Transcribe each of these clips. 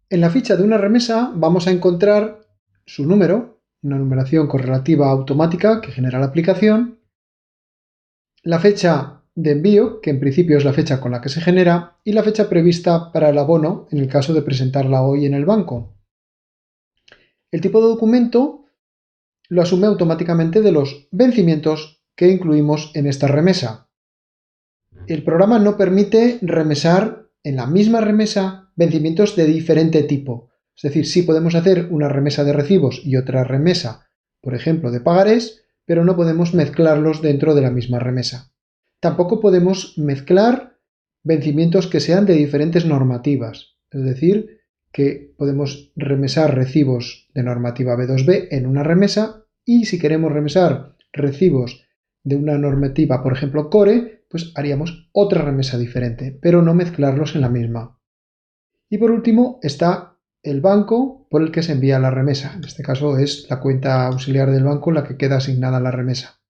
En la ficha de una remesa vamos a encontrar su número, una numeración correlativa automática que genera la aplicación, la fecha de envío, que en principio es la fecha con la que se genera, y la fecha prevista para el abono en el caso de presentarla hoy en el banco. El tipo de documento lo asume automáticamente de los vencimientos que incluimos en esta remesa. El programa no permite remesar en la misma remesa vencimientos de diferente tipo. Es decir, sí podemos hacer una remesa de recibos y otra remesa, por ejemplo, de pagarés, pero no podemos mezclarlos dentro de la misma remesa. Tampoco podemos mezclar vencimientos que sean de diferentes normativas. Es decir, que podemos remesar recibos de normativa B2B en una remesa y si queremos remesar recibos de una normativa, por ejemplo, Core, pues haríamos otra remesa diferente, pero no mezclarlos en la misma. Y por último está el banco por el que se envía la remesa. En este caso es la cuenta auxiliar del banco la que queda asignada a la remesa.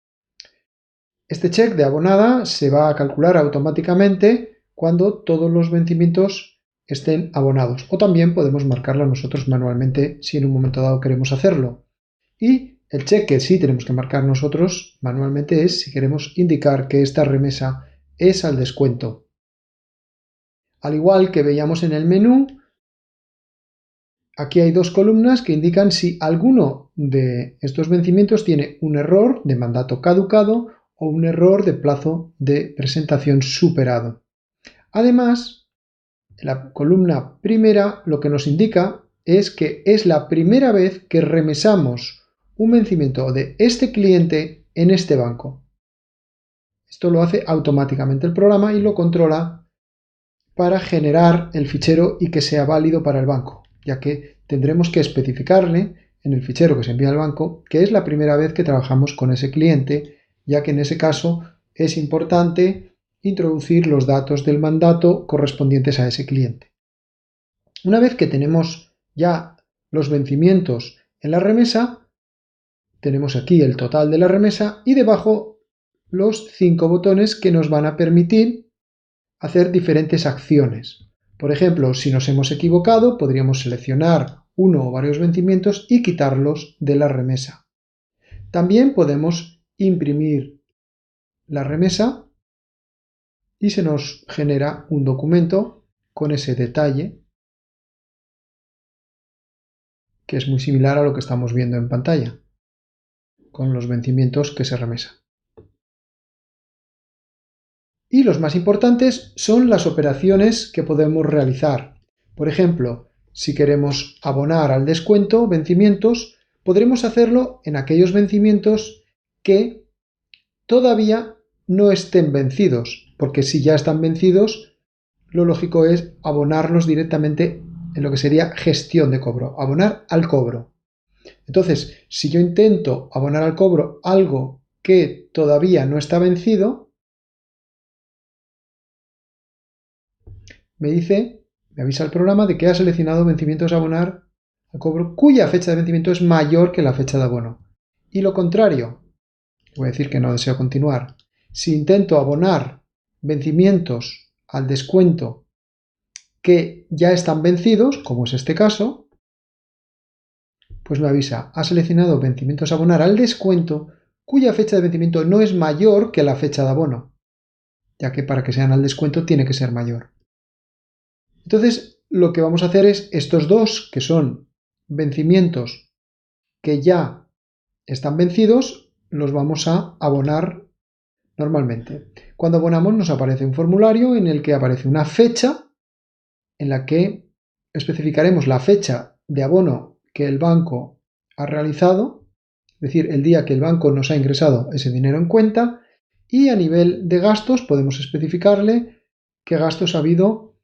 Este check de abonada se va a calcular automáticamente cuando todos los vencimientos estén abonados. O también podemos marcarlo nosotros manualmente si en un momento dado queremos hacerlo. Y el check que sí tenemos que marcar nosotros manualmente es si queremos indicar que esta remesa es al descuento. Al igual que veíamos en el menú, aquí hay dos columnas que indican si alguno de estos vencimientos tiene un error de mandato caducado o un error de plazo de presentación superado. Además, la columna primera lo que nos indica es que es la primera vez que remesamos un vencimiento de este cliente en este banco. Esto lo hace automáticamente el programa y lo controla para generar el fichero y que sea válido para el banco, ya que tendremos que especificarle en el fichero que se envía al banco que es la primera vez que trabajamos con ese cliente, ya que en ese caso es importante introducir los datos del mandato correspondientes a ese cliente. Una vez que tenemos ya los vencimientos en la remesa, tenemos aquí el total de la remesa y debajo los 5 botones que nos van a permitir hacer diferentes acciones. Por ejemplo, si nos hemos equivocado, podríamos seleccionar uno o varios vencimientos y quitarlos de la remesa. También podemos imprimir la remesa y se nos genera un documento con ese detalle que es muy similar a lo que estamos viendo en pantalla, con los vencimientos que se remesan. Y los más importantes son las operaciones que podemos realizar. Por ejemplo, si queremos abonar al descuento vencimientos, podremos hacerlo en aquellos vencimientos que todavía no estén vencidos, porque si ya están vencidos, lo lógico es abonarlos directamente en lo que sería gestión de cobro, abonar al cobro. Entonces, si yo intento abonar al cobro algo que todavía no está vencido, me avisa el programa de que ha seleccionado vencimientos a abonar al cobro cuya fecha de vencimiento es mayor que la fecha de abono. Y lo contrario, voy a decir que no deseo continuar. Si intento abonar vencimientos al descuento que ya están vencidos, como es este caso, pues me avisa, ha seleccionado vencimientos a abonar al descuento cuya fecha de vencimiento no es mayor que la fecha de abono, ya que para que sean al descuento tiene que ser mayor. Entonces, lo que vamos a hacer es estos dos, que son vencimientos que ya están vencidos, los vamos a abonar normalmente. Cuando abonamos nos aparece un formulario en el que aparece una fecha en la que especificaremos la fecha de abono que el banco ha realizado, es decir, el día que el banco nos ha ingresado ese dinero en cuenta, y a nivel de gastos podemos especificarle qué gastos ha habido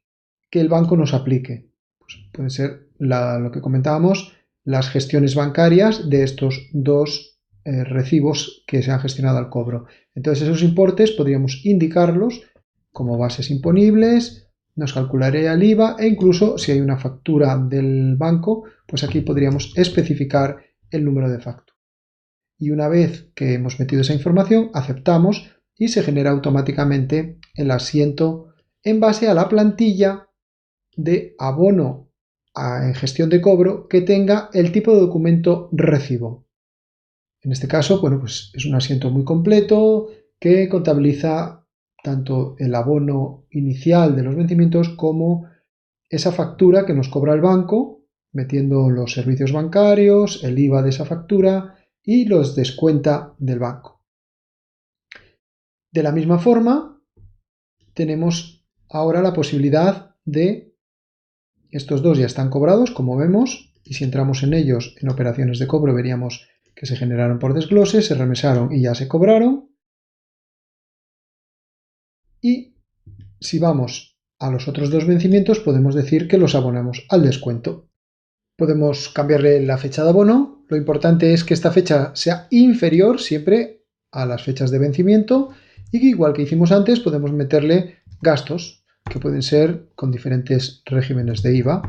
que el banco nos aplique. Pues puede ser lo que comentábamos, las gestiones bancarias de estos dos recibos que se han gestionado al cobro. Entonces esos importes podríamos indicarlos como bases imponibles, nos calcularía el IVA e incluso si hay una factura del banco, pues aquí podríamos especificar el número de factura. Y una vez que hemos metido esa información, aceptamos y se genera automáticamente el asiento en base a la plantilla de abono en gestión de cobro que tenga el tipo de documento recibo. En este caso, bueno, pues es un asiento muy completo que contabiliza tanto el abono inicial de los vencimientos como esa factura que nos cobra el banco, metiendo los servicios bancarios, el IVA de esa factura y los descuenta del banco. De la misma forma, tenemos ahora la posibilidad de, estos dos ya están cobrados, como vemos, y si entramos en ellos en operaciones de cobro veríamos que se generaron por desglose, se remesaron y ya se cobraron. Y si vamos a los otros dos vencimientos, podemos decir que los abonamos al descuento. Podemos cambiarle la fecha de abono. Lo importante es que esta fecha sea inferior siempre a las fechas de vencimiento y que, igual que hicimos antes, podemos meterle gastos que pueden ser con diferentes regímenes de IVA.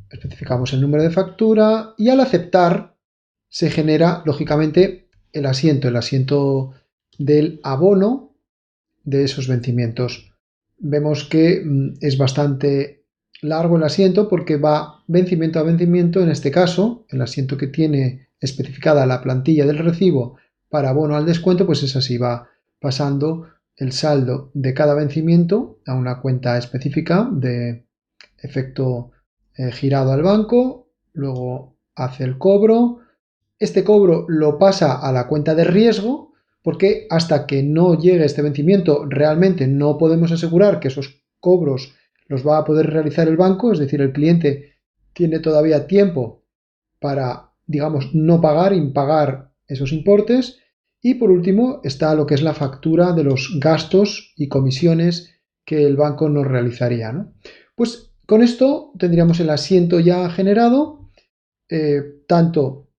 Especificamos el número de factura y al aceptar se genera lógicamente el asiento del abono de esos vencimientos. Vemos que es bastante largo el asiento porque va vencimiento a vencimiento. En este caso, el asiento que tiene especificada la plantilla del recibo para abono al descuento, pues es así, va pasando el saldo de cada vencimiento a una cuenta específica de efecto girado al banco, luego hace el cobro. Este cobro lo pasa a la cuenta de riesgo porque hasta que no llegue este vencimiento realmente no podemos asegurar que esos cobros los va a poder realizar el banco, es decir, el cliente tiene todavía tiempo para, digamos, no pagar, impagar esos importes. Y por último está lo que es la factura de los gastos y comisiones que el banco nos realizaría, ¿no? Pues con esto tendríamos el asiento ya generado, tanto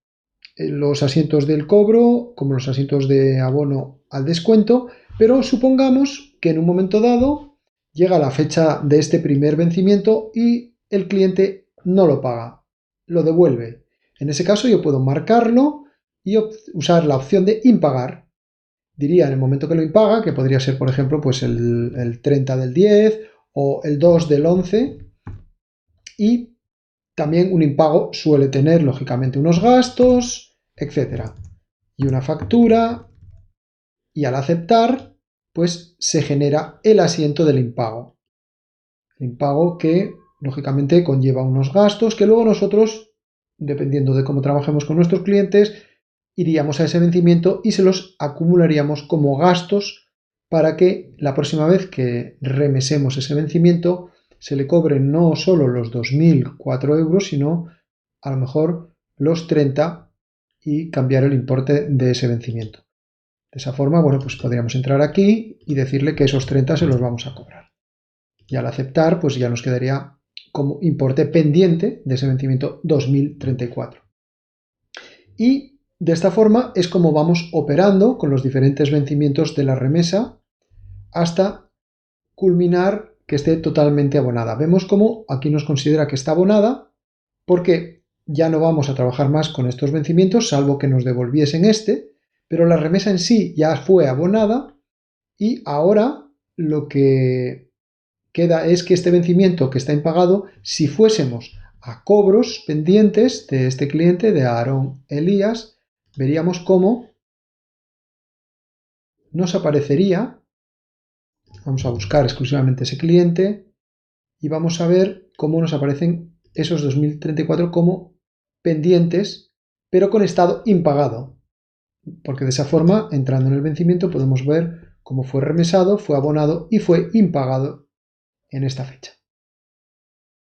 los asientos del cobro como los asientos de abono al descuento, pero supongamos que en un momento dado llega la fecha de este primer vencimiento y el cliente no lo paga, lo devuelve. En ese caso yo puedo marcarlo y usar la opción de impagar. Diría en el momento que lo impaga, que podría ser por ejemplo pues el 30 del 10 o el 2 del 11, y también un impago suele tener lógicamente unos gastos, etc. Y una factura, y al aceptar pues se genera el asiento del impago. El impago que lógicamente conlleva unos gastos que luego nosotros, dependiendo de cómo trabajemos con nuestros clientes, iríamos a ese vencimiento y se los acumularíamos como gastos para que la próxima vez que remesemos ese vencimiento se le cobren no solo los 2.004 euros, sino a lo mejor los 30 y cambiar el importe de ese vencimiento. De esa forma, bueno, pues podríamos entrar aquí y decirle que esos 30 se los vamos a cobrar. Y al aceptar, pues ya nos quedaría como importe pendiente de ese vencimiento 2034. Y de esta forma es como vamos operando con los diferentes vencimientos de la remesa hasta culminar que esté totalmente abonada. Vemos cómo aquí nos considera que está abonada porque ya no vamos a trabajar más con estos vencimientos, salvo que nos devolviesen este, pero la remesa en sí ya fue abonada y ahora lo que queda es que este vencimiento que está impagado, si fuésemos a cobros pendientes de este cliente, de Aarón Elías, veríamos cómo nos aparecería, vamos a buscar exclusivamente ese cliente y vamos a ver cómo nos aparecen esos 2034 como pendientes, pero con estado impagado, porque de esa forma, entrando en el vencimiento, podemos ver cómo fue remesado, fue abonado y fue impagado en esta fecha.